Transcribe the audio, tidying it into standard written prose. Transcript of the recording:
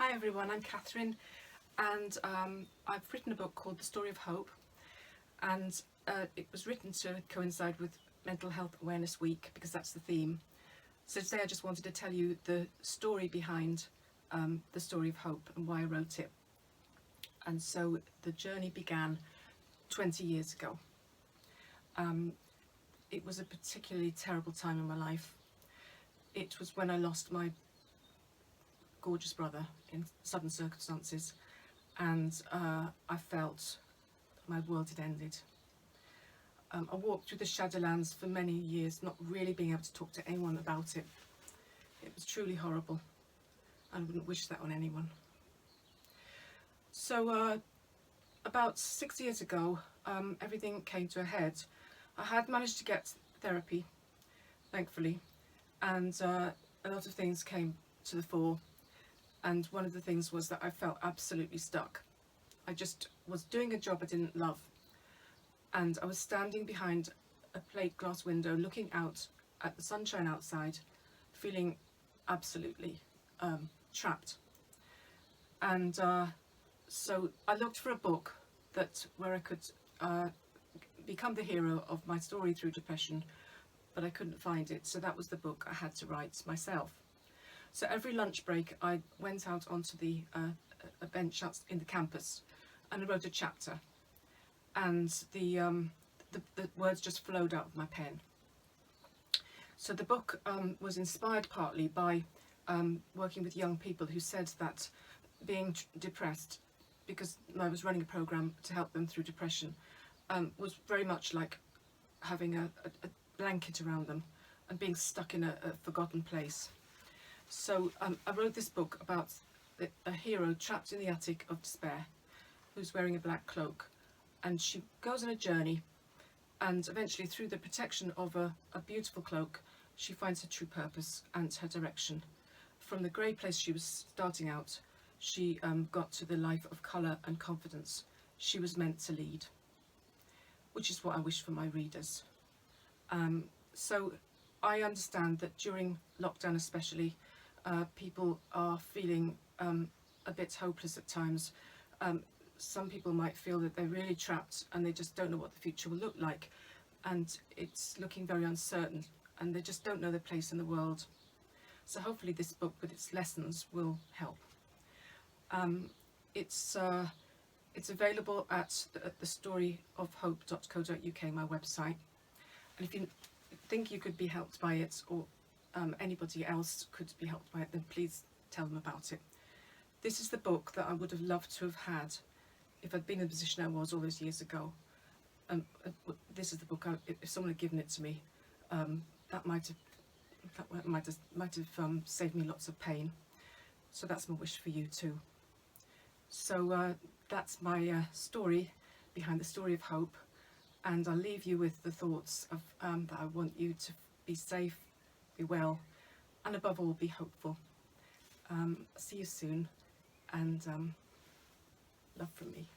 Hi everyone, I'm Catherine, and I've written a book called The Story of Hope, and it was written to coincide with Mental Health Awareness Week because that's the theme. So today I just wanted to tell you the story behind The Story of Hope and why I wrote it. And so the journey began 20 years ago. It was a particularly terrible time in my life. It was when I lost my gorgeous brother in sudden circumstances, and I felt my world had ended. I walked through the Shadowlands for many years, not really being able to talk to anyone about it. It was truly horrible. I wouldn't wish that on anyone. So about 6 years ago, everything came to a head. I had managed to get therapy, thankfully, and a lot of things came to the fore. And one of the things was that I felt absolutely stuck. I just was doing a job I didn't love. And I was standing behind a plate glass window looking out at the sunshine outside, feeling absolutely trapped. And so I looked for a book where I could become the hero of my story through depression, but I couldn't find it. So that was the book I had to write myself. So every lunch break I went out onto the a bench out in the campus and I wrote a chapter, and the words just flowed out of my pen. So the book was inspired partly by working with young people who said that being depressed, because I was running a program to help them through depression, was very much like having a blanket around them and being stuck in a forgotten place. So I wrote this book about a hero trapped in the attic of despair who's wearing a black cloak, and she goes on a journey, and eventually through the protection of a beautiful cloak she finds her true purpose and her direction. From the grey place she was starting out, she got to the life of colour and confidence she was meant to lead, which is what I wish for my readers. So I understand that during lockdown especially, people are feeling a bit hopeless at times. Some people might feel that they're really trapped and they just don't know what the future will look like, and it's looking very uncertain, and they just don't know their place in the world. So hopefully this book with its lessons will help. It's available at thestoryofhope.co.uk, my website, and if you think you could be helped by it, or anybody else could be helped by it, then please tell them about it. This is the book that I would have loved to have had if I'd been in the position I was all those years ago. This is the book, if someone had given it to me, that might have saved me lots of pain. So that's my wish for you too. So that's my story behind The Story of Hope, and I'll leave you with the thoughts of that I want you to be safe, be well, and above all be hopeful. See you soon, and love from me.